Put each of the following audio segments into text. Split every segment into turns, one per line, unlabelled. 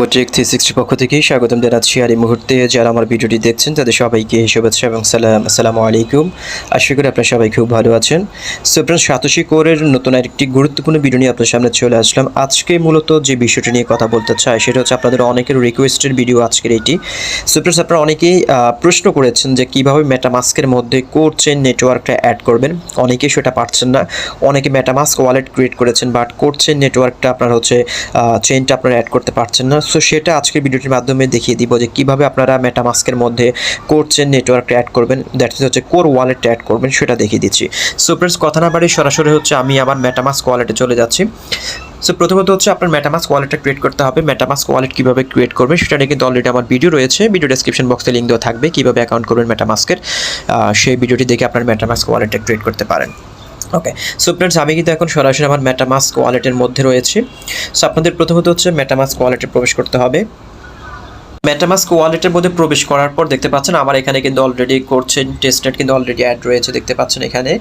গোটেক 360 পক্ষ থেকে স্বাগতম জানাচ্ছি। আর এই মুহূর্তে যারা আমার ভিডিওটি দেখছেন তাদের সবাইকে শুভেচ্ছা এবং আসসালামু আলাইকুম। আশা করি আপনারা সবাই খুব ভালো আছেন। সো ফ্রেন্ডস, সাতোশি কোরের নতুন আরেকটি গুরুত্বপূর্ণ ভিডিও নিয়ে আপনার সামনে চলে আসলাম। আজকে মূলত যে বিষয়টি নিয়ে কথা বলতে চাই সেটা হচ্ছে আপনাদের অনেকের রিকোয়েস্টের ভিডিও আজকের এইটি। সো ফ্রেন্ডস, আপনারা অনেকেই প্রশ্ন করেছেন যে কীভাবে মেটামাস্কের মধ্যে কোর চেইন নেটওয়ার্কটা অ্যাড করবেন। অনেকেই সেটা পারছেন না। অনেকে মেটামাস্ক ওয়ালেট ক্রিয়েট করেছেন, বাট কোর চেইন নেটওয়ার্কটা আপনার হচ্ছে চেইনটা আপনারা অ্যাড করতে পারছেন না। সো সেটা আজকের ভিডিওটির মাধ্যমে দেখিয়ে দিব যে কীভাবে আপনারা মেটামাস্কের মধ্যে কোর চেইন নেটওয়ার্কটা অ্যাড করবেন, দ্যাট ইজ হচ্ছে কোর ওয়ালেটটা অ্যাড করবেন, সেটা দেখিয়ে দিচ্ছি। সো ফ্রেন্ডস, কথা না বাড়ি সরাসরি হচ্ছে আমি আমার মেটামাস্ক ওয়ালেটে চলে যাচ্ছি। সো প্রথমত হচ্ছে আপনার মেটামাস্ক ওয়ালেটটা ক্রিয়েট করতে হবে। মেটামাস্ক ওয়ালেট কীভাবে ক্রিয়েট করবেন সেটা নিয়ে কিন্তু অলরেডি আমার ভিডিও রয়েছে, ভিডিও ডেসক্রিপশন বক্সে লিঙ্ক দেওয়া থাকবে কীভাবে অ্যাকাউন্ট করবেন মেটামাস্কের। সেই ভিডিওটি দেখে আপনার মেটামাস্ক ওয়ালেটটা ক্রিয়েট করতে পারেন। ওকে, সো ফ্রেন্ডস, আমি কিন্তু এখন সরাসরি আমার মেটামাস্ক ওয়ালেটের মধ্যে রয়েছি। সো আপনাদের প্রথমত হচ্ছে মেটামাস্ক ওয়ালেটে প্রবেশ করতে হবে। মেটামাস্ক ওয়ালেটের মধ্যে প্রবেশ করার পর দেখতে পাচ্ছেন আমার এখানে কিন্তু অলরেডি করছেন টেস্টনেট কিন্তু অলরেডি অ্যাড রয়েছে, দেখতে পাচ্ছেন এখানে,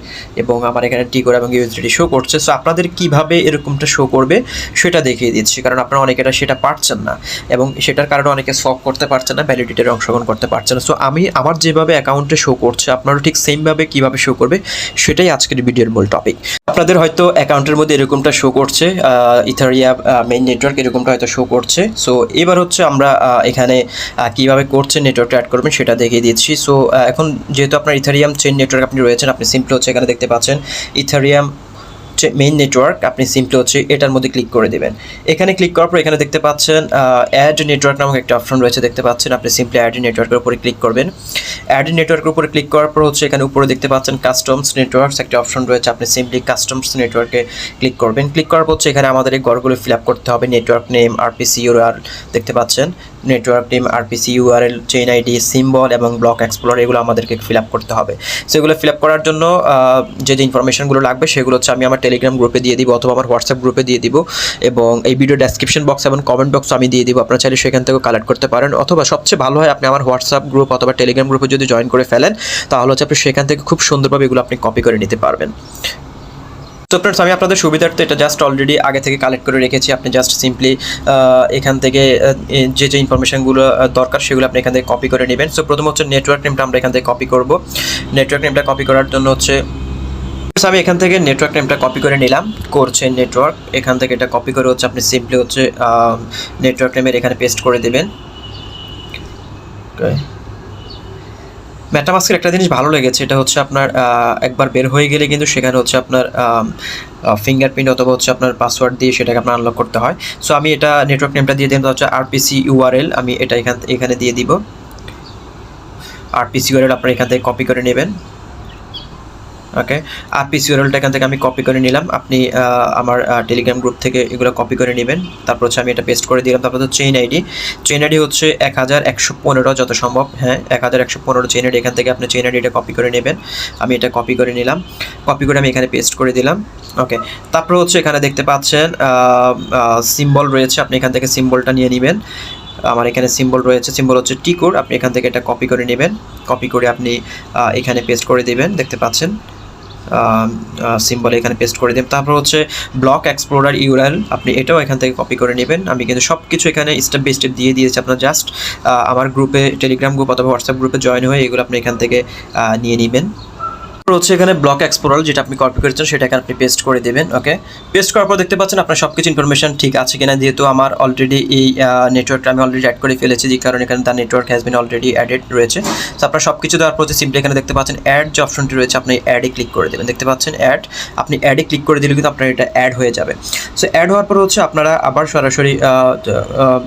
এবং আমার এখানে TCORE এবং USDT শো করছে। সো আপনাদের কিভাবে এরকমটা শো করবে সেটা দেখিয়ে দিচ্ছি, কারণ আপনারা অনেকেটা সেটা পারছেন না এবং সেটার কারণে অনেকে সলভ করতে পারছেন না, ভ্যালিডিটিতে অংশগ্রহণ করতে পারছেন না। সো আমি আমার যেভাবে অ্যাকাউন্টে শো করছে আপনারা ঠিক সেমভাবে কীভাবে শো করবে সেটাই আজকের ভিডিওর মূল টপিক। আপনাদের হয়তো অ্যাকাউন্টের মধ্যে এরকমটা শো করছে, ইথারিয়াম মেইন নেটওয়ার্ক এরকমটা হয়তো শো করছে। সো এবার হচ্ছে আমরা এখানে কীভাবে করছেন নেটওয়ার্কটা অ্যাড করবেন সেটা দেখিয়ে দিচ্ছি। সো এখন যেহেতু আপনার ইথারিয়াম চেইন নেটওয়ার্ক আপনি রয়েছেন, আপনি সিম্পলি হচ্ছে এখানে দেখতে পাচ্ছেন ইথারিয়াম মেইন নেটওয়ার্ক, আপনি সিম্পলি হচ্ছে এটার মধ্যে ক্লিক করে দেবেন। এখানে ক্লিক করার পর এখানে দেখতে পাচ্ছেন অ্যাড নেটওয়ার্ক নামক একটা অপশন রয়েছে, দেখতে পাচ্ছেন। আপনি সিম্পলি অ্যাড নেটওয়ার্কের উপরে ক্লিক করবেন। অ্যাড নেটওয়ার্কের উপরে ক্লিক করার পর হচ্ছে এখানে উপরে দেখতে পাচ্ছেন কাস্টমস নেটওয়ার্কস একটা অপশন রয়েছে, আপনি সিম্পলি কাস্টমস নেটওয়ার্কে ক্লিক করবেন। ক্লিক করার পর হচ্ছে এখানে আমাদের এই ঘরগুলো ফিল আপ করতে হবে। নেটওয়ার্ক নেম, RPC URL দেখতে পাচ্ছেন, network name, RPC URL, chain ID, symbol এবং ব্লক এক্সপ্লোরার, এগুলো আমাদেরকে ফিল আপ করতে হবে। সেগুলো ফিল আপ করার জন্য যে ইনফরমেশনগুলো লাগবে সেগুলো হচ্ছে আমি আমার টেলিগ্রাম গ্রুপে দিয়ে দিব অথবা আমার হোয়াটসঅ্যাপ গ্রুপে দিয়ে দিব, এবং এই ভিডিও ডেসক্রিপশন বক্স এবং কমেন্ট বক্স আমি দিয়ে দিব। আপনারা চাইলে সেখান থেকে কালেক্ট করতে পারেন, অথবা সবচেয়ে ভালো হয় আপনি আমার হোয়াটসঅ্যাপ গ্রুপ অথবা টেলিগ্রাম গ্রুপে যদি জয়েন করে ফেলেন তাহলে হচ্ছে আপনি সেখান থেকে খুব সুন্দরভাবে এগুলো আপনি কপি করে নিতে পারবেন। তো ফ্রেন্ডস, আমি আপনাদের সুবিধার্থে এটা জাস্ট অলরেডি আগে থেকে কালেক্ট করে রেখেছি। আপনি জাস্ট সিম্পলি এখান থেকে যে ইনফরমেশনগুলো দরকার সেগুলো আপনি এখান থেকে কপি করে নেবেন। সো প্রথম হচ্ছে নেটওয়ার্ক নেমটা আমরা এখান থেকে কপি করব। নেটওয়ার্ক নেমটা কপি করার জন্য হচ্ছে আমি এখান থেকে নেটওয়ার্ক নেমটা কপি করে নিলাম, কোর চেইন নেটওয়ার্ক। এখান থেকে এটা কপি করে হচ্ছে আপনি সিম্পলি হচ্ছে নেটওয়ার্ক নেমের এখানে পেস্ট করে দেবেন। মেটামাস্কের একটা জিনিস ভালো লেগেছে, এটা হচ্ছে আপনার একবার বের হয়ে গেলে কিন্তু সেখানে হচ্ছে আপনার ফিঙ্গারপ্রিন্ট অথবা হচ্ছে আপনার পাসওয়ার্ড দিয়ে সেটাকে আপনার আনলক করতে হয়। সো আমি এটা নেটওয়ার্ক নেমটা দিয়ে দিলাম, হচ্ছে RPC URL, আমি এটা এখানে দিয়ে দিব। RPC URL আপনারা এখান থেকে কপি করে নেবেন। ওকে, RPC URLটা এখান থেকে আমি কপি করে নিলাম। আপনি আমার টেলিগ্রাম গ্রুপ থেকে এগুলো কপি করে নেবেন। তারপর হচ্ছে আমি এটা পেস্ট করে দিলাম। তারপর হচ্ছে চেইন আইডি হচ্ছে 1115 যত সম্ভব, হ্যাঁ 1115 চেইন আইডি। এখান থেকে আপনি চেইন আইডিটা কপি করে নেবেন। আমি এটা কপি করে নিলাম, কপি করে আমি এখানে পেস্ট করে দিলাম। ওকে, তারপর হচ্ছে এখানে দেখতে পাচ্ছেন সিম্বল রয়েছে, আপনি এখান থেকে সিম্বলটা নিয়ে নেবেন। আমার এখানে সিম্বল রয়েছে, সিম্বল হচ্ছে TCORE, আপনি এখান থেকে এটা কপি করে নেবেন। কপি করে আপনি এখানে পেস্ট করে দেবেন, দেখতে পাচ্ছেন সিম্বল এখানে পেস্ট করে দেবেন। তারপর হচ্ছে ব্লক এক্সপ্লোরার URL, আপনি এটাও এখান থেকে কপি করে নেবেন। আমি কিন্তু সব কিছু এখানে স্টেপ বাই স্টেপ দিয়ে দিয়েছি, আপনার জাস্ট আমার গ্রুপে টেলিগ্রাম গ্রুপ অথবা হোয়াটসঅ্যাপ গ্রুপে জয়েন হয়ে এগুলো আপনি এখান থেকে নিয়ে নেবেন। হচ্ছে এখানে ব্লক এক্সপ্লোরার যেটা আপনি কপি করেছেন সেটা এখানে আপনি পেস্ট করে দেবেন। ওকে, পেস্ট করার পর দেখতে পাচ্ছেন আপনার সব কিছু ইনফরমেশন ঠিক আছে কিনা, যেহেতু আমার অলরেডি এই নেটওয়ার্কটা আমি অলরেডি অ্যাড করে ফেলেছি, যে কারণে এখানে তার network has been already added রয়েছে। তো আপনার সব কিছু দেওয়ার পর সিম্পলি এখানে দেখতে পাচ্ছেন অ্যাড যে অপশনটি রয়েছে, আপনি অ্যাডে ক্লিক করে দেবেন। দেখতে পাচ্ছেন অ্যাড, আপনি অ্যাডে ক্লিক করে দিলে কিন্তু আপনার এটা অ্যাড হয়ে যাবে। সো অ্যাড হওয়ার পর হচ্ছে আপনারা আবার সরাসরি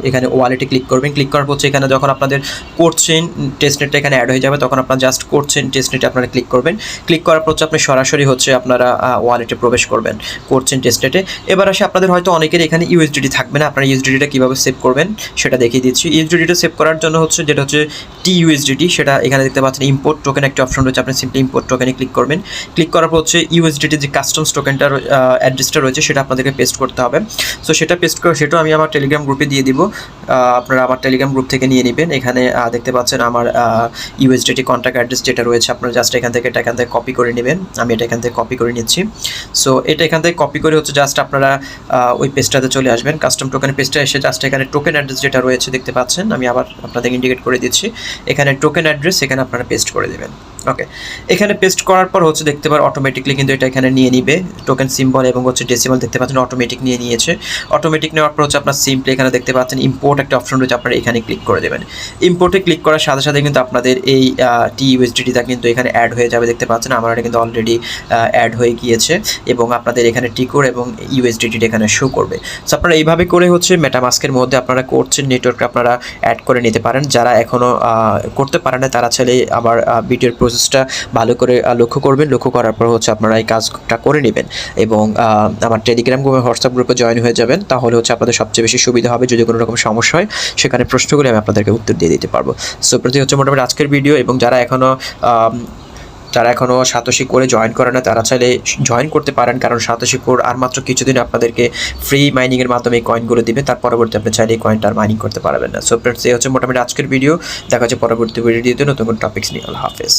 এখানে ওয়ালেটে ক্লিক করবেন। ক্লিক করার পর হচ্ছে এখানে যখন আপনাদের কোর চেইন টেস্টনেটটা এখানে অ্যাড হয়ে যাবে তখন আপনারা জাস্ট কোর চেইন টেস্টনেটে আপনারা ক্লিক করবেন। ক্লিক করার পর হচ্ছে আপনি সরাসরি হচ্ছে আপনারা ওয়ালেটে প্রবেশ করবেন, করছেন টেস্টনেটে। এবার আসে আপনাদের হয়তো অনেকের এখানে USDT থাকবে না, আপনারা USDTটা কীভাবে সেভ করবেন সেটা দেখিয়ে দিচ্ছি। USDTটা সেভ করার জন্য হচ্ছে যেটা হচ্ছে TUSDT, সেটা এখানে দেখতে পাচ্ছেন ইম্পোর্ট টোকেন একটা অপশন রয়েছে, আপনি সিম্পলি ইম্পোর্ট টোকেনে ক্লিক করবেন। ক্লিক করার পর হচ্ছে USDT যে কাস্টমস টোকেনটার অ্যাড্রেসটা রয়েছে সেটা আপনাদেরকে পেস্ট করতে হবে। সো সেটা পেস্ট করে সেটাও আমি আমার টেলিগ্রাম গ্রুপে দিয়ে দিব, আপনারা আমার টেলিগ্রাম গ্রুপ থেকে নিয়ে নেবেন। এখানে দেখতে পাচ্ছেন আমার USDT কন্ট্যাক্ট অ্যাড্রেস যেটা রয়েছে, আপনারা জাস্ট এখান থেকে কপি করে নেবেন। আমি এটা এখান থেকে কপি করে নিচ্ছি। সো এটা এখান থেকে কপি করে হচ্ছে জাস্ট আপনারা ওই পেজটাতে চলে আসবেন, কাস্টম টোকেন পেজটা এসে জাস্ট এখানে টোকেন অ্যাড্রেস যেটা রয়েছে দেখতে পাচ্ছেন, আমি আবার আপনাদের ইন্ডিকেট করে দিচ্ছি, এখানে টোকেন অ্যাড্রেস এখানে আপনারা পেস্ট করে দেবেন। ওকে, এখানে পেস্ট করার পর হচ্ছে দেখতে পারেন অটোমেটিকলি কিন্তু এটা এখানে নিয়ে নিবে, টোকেন সিম্বল এবং হচ্ছে ডেসিমাল দেখতে পাচ্ছেন অটোমেটিক নিয়ে নিয়েছে। অটোমেটিক নেওয়ার পর হচ্ছে আপনার সিম্পলি এখানে দেখতে পাচ্ছেন ইম্পোর্ট একটা অপশন রয়েছে, আপনারা এখানে ক্লিক করে দেবেন। ইম্পোর্টে ক্লিক করার সাথে সাথে কিন্তু আপনাদের এই TUSDTটা কিন্তু এখানে অ্যাড হয়ে যাবে, দেখতে পাচ্ছেন আমার এটা কিন্তু অলরেডি অ্যাড হয়ে গিয়েছে এবং আপনাদের এখানে TCORE এবং USDT এখানে শো করবে। সো আপনারা এইভাবে করে হচ্ছে মেটামাস্কের মধ্যে আপনারা কোর্সের নেটওয়ার্ক আপনারা অ্যাড করে নিতে পারেন। যারা এখনও করতে পারেন না তারা চাইলে আবার ভিডিওর প্রসেসটা ভালো করে লক্ষ্য করবেন, লক্ষ্য করার পর হচ্ছে আপনারা এই কাজটা করে নেবেন এবং আমার টেলিগ্রাম গ্রুপে হোয়াটসঅ্যাপ গ্রুপে জয়েন হয়ে যাবেন, তাহলে হচ্ছে আপনাদের সবচেয়ে বেশি সুবিধা হবে। যদি কোনো রকম সমস্যা হয় সেখানে প্রশ্নগুলো আমি আপনাদেরকে উত্তর দিয়ে দিতে পারবো। সো প্রতি হচ্ছে মোটামুটি আজকের ভিডিও, এবং যারা এখনও সাতোশি কোরে জয়েন করে না তারা চাইলে জয়েন করতে পারেন, কারণ সাতোশি কোর আর মাত্র কিছুদিন আপনাদেরকে ফ্রি মাইনিংয়ের মাধ্যমে এই কয়েনগুলো দিবে, তার পরবর্তী আপনি চাইলে এই কয়েনটা আর মাইনিং করতে পারবেন না। সো ফ্রেন্ডস, এই হচ্ছে মোটামুটি আজকের ভিডিও, দেখা হচ্ছে পরবর্তী ভিডিওতে নতুন কোনো টপিক্স নিয়ে। আল্লাহ হাফেজ।